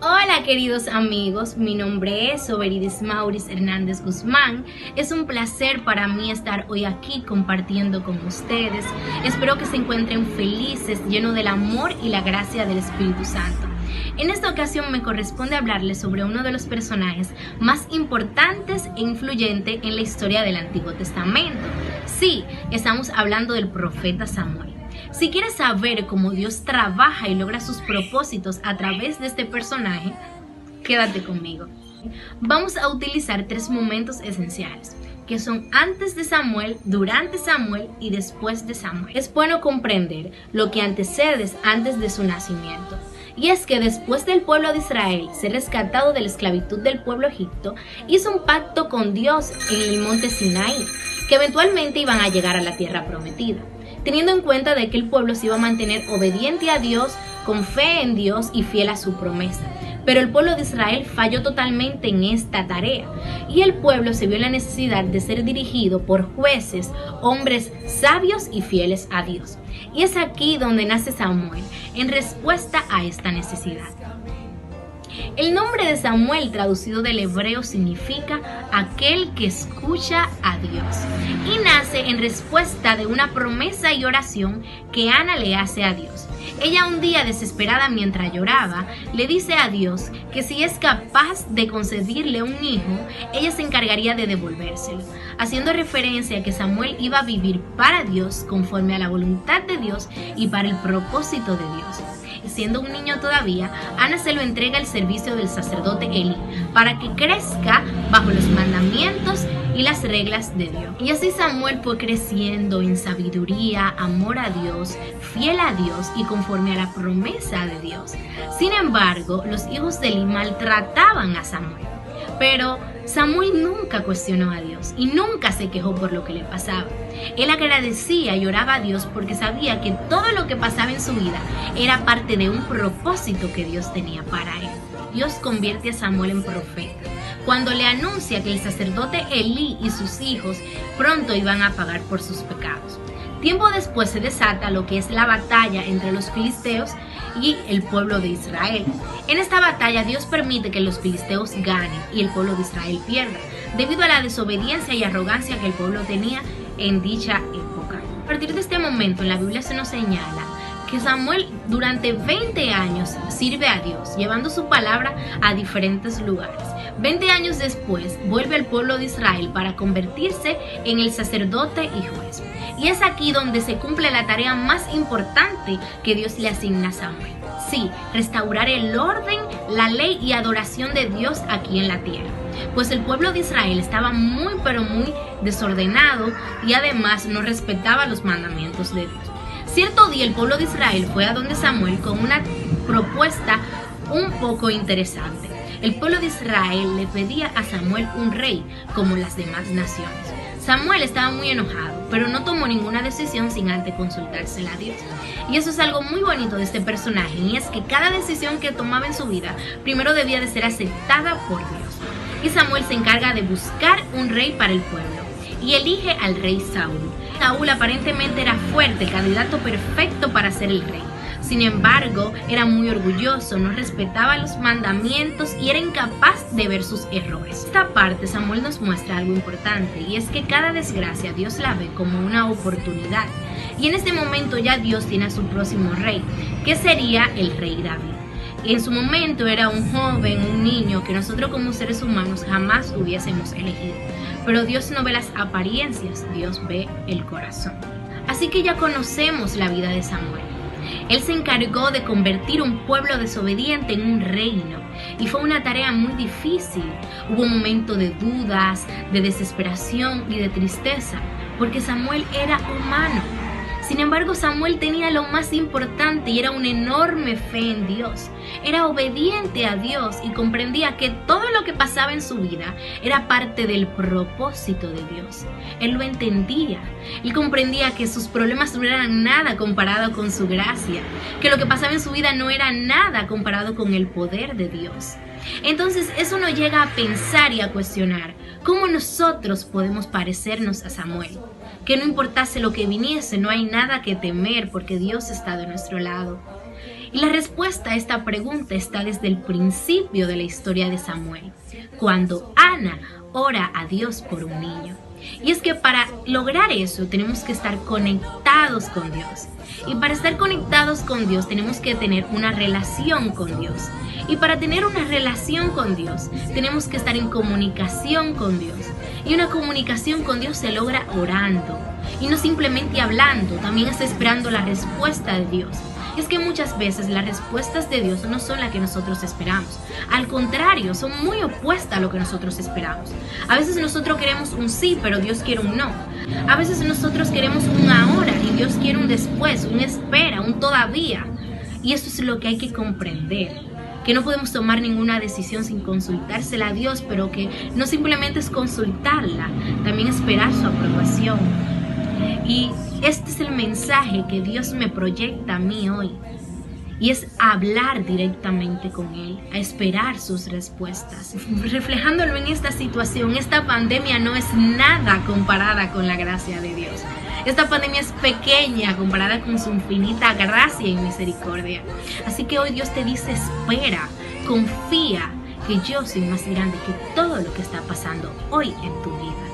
Hola queridos amigos, mi nombre es Soberidis Mauris Hernández Guzmán. Es un placer para mí estar hoy aquí compartiendo con ustedes. Espero que se encuentren felices, llenos del amor y la gracia del Espíritu Santo. En esta ocasión me corresponde hablarles sobre uno de los personajes más importantes e influyentes en la historia del Antiguo Testamento. Sí, estamos hablando del profeta Samuel. Si quieres saber cómo Dios trabaja y logra sus propósitos a través de este personaje, quédate conmigo. Vamos a utilizar 3 momentos esenciales, que son antes de Samuel, durante Samuel y después de Samuel. Es bueno comprender lo que antecede antes de su nacimiento. Y es que después del pueblo de Israel ser rescatado de la esclavitud del pueblo egipto, hizo un pacto con Dios en el monte Sinaí, que eventualmente iban a llegar a la tierra prometida, teniendo en cuenta de que el pueblo se iba a mantener obediente a Dios, con fe en Dios y fiel a su promesa. Pero el pueblo de Israel falló totalmente en esta tarea, y el pueblo se vio en la necesidad de ser dirigido por jueces, hombres sabios y fieles a Dios. Y es aquí donde nace Samuel, en respuesta a esta necesidad. El nombre de Samuel, traducido del hebreo, significa aquel que escucha a Dios, y nace en respuesta de una promesa y oración que Ana le hace a Dios. Ella, un día desesperada mientras lloraba, le dice a Dios que si es capaz de concederle un hijo, ella se encargaría de devolvérselo, haciendo referencia a que Samuel iba a vivir para Dios conforme a la voluntad de Dios y para el propósito de Dios. Y siendo un niño todavía, Ana se lo entrega al servicio del sacerdote Elí para que crezca bajo los mandamientos y las reglas de Dios. Y así Samuel fue creciendo en sabiduría, amor a Dios, fiel a Dios y conforme a la promesa de Dios. Sin embargo, los hijos de Elí maltrataban a Samuel. Pero Samuel nunca cuestionó a Dios y nunca se quejó por lo que le pasaba. Él agradecía y oraba a Dios porque sabía que todo lo que pasaba en su vida era parte de un propósito que Dios tenía para él. Dios convierte a Samuel en profeta cuando le anuncia que el sacerdote Elí y sus hijos pronto iban a pagar por sus pecados. Tiempo después se desata lo que es la batalla entre los filisteos y el pueblo de Israel. En esta batalla Dios permite que los filisteos ganen y el pueblo de Israel pierda, debido a la desobediencia y arrogancia que el pueblo tenía en dicha época. A partir de este momento en la Biblia se nos señala que Samuel durante 20 años sirve a Dios, llevando su palabra a diferentes lugares. 20 años después vuelve al pueblo de Israel para convertirse en el sacerdote y juez. Y es aquí donde se cumple la tarea más importante que Dios le asigna a Samuel. Sí, restaurar el orden, la ley y adoración de Dios aquí en la tierra. Pues el pueblo de Israel estaba muy desordenado y además no respetaba los mandamientos de Dios. Cierto día el pueblo de Israel fue a donde Samuel con una propuesta un poco interesante. El pueblo de Israel le pedía a Samuel un rey como las demás naciones. Samuel estaba muy enojado, pero no tomó ninguna decisión sin antes consultársela a Dios. Y eso es algo muy bonito de este personaje, y es que cada decisión que tomaba en su vida primero debía de ser aceptada por Dios. Y Samuel se encarga de buscar un rey para el pueblo y elige al rey Saúl. Saúl aparentemente era fuerte, el candidato perfecto para ser el rey. Sin embargo, era muy orgulloso, no respetaba los mandamientos y era incapaz de ver sus errores. Esta parte Samuel nos muestra algo importante, y es que cada desgracia Dios la ve como una oportunidad. Y en este momento ya Dios tiene a su próximo rey, que sería el rey David. En su momento era un joven, un niño que nosotros como seres humanos jamás hubiésemos elegido. Pero Dios no ve las apariencias, Dios ve el corazón. Así que ya conocemos la vida de Samuel. Él se encargó de convertir un pueblo desobediente en un reino, y fue una tarea muy difícil. Hubo un momento de dudas, de desesperación y de tristeza, porque Samuel era humano. Sin embargo, Samuel tenía lo más importante y era una enorme fe en Dios. Era obediente a Dios y comprendía que todo lo que pasaba en su vida era parte del propósito de Dios. Él lo entendía. Él comprendía que sus problemas no eran nada comparado con su gracia, que lo que pasaba en su vida no era nada comparado con el poder de Dios. Entonces eso nos llega a pensar y a cuestionar cómo nosotros podemos parecernos a Samuel. Que no importase lo que viniese, no hay nada que temer porque Dios está de nuestro lado. Y la respuesta a esta pregunta está desde el principio de la historia de Samuel, cuando Ana ora a Dios por un niño. Y es que para lograr eso tenemos que estar conectados con Dios. Y para estar conectados con Dios tenemos que tener una relación con Dios. Y para tener una relación con Dios tenemos que estar en comunicación con Dios. Y una comunicación con Dios se logra orando. Y no simplemente hablando, también es esperando la respuesta de Dios. Es que muchas veces las respuestas de Dios no son las que nosotros esperamos. Al contrario, son muy opuestas a lo que nosotros esperamos. A veces nosotros queremos un sí, pero Dios quiere un no. A veces nosotros queremos un ahora y Dios quiere un después, un espera, un todavía. Y eso es lo que hay que comprender. Que no podemos tomar ninguna decisión sin consultársela a Dios, pero que no simplemente es consultarla, también esperar su aprobación. Y este es el mensaje que Dios me proyecta a mí hoy. Y es hablar directamente con Él, a esperar sus respuestas. Reflejándolo en esta situación, esta pandemia no es nada comparada con la gracia de Dios. Esta pandemia es pequeña comparada con su infinita gracia y misericordia. Así que hoy Dios te dice, espera, confía que yo soy más grande que todo lo que está pasando hoy en tu vida.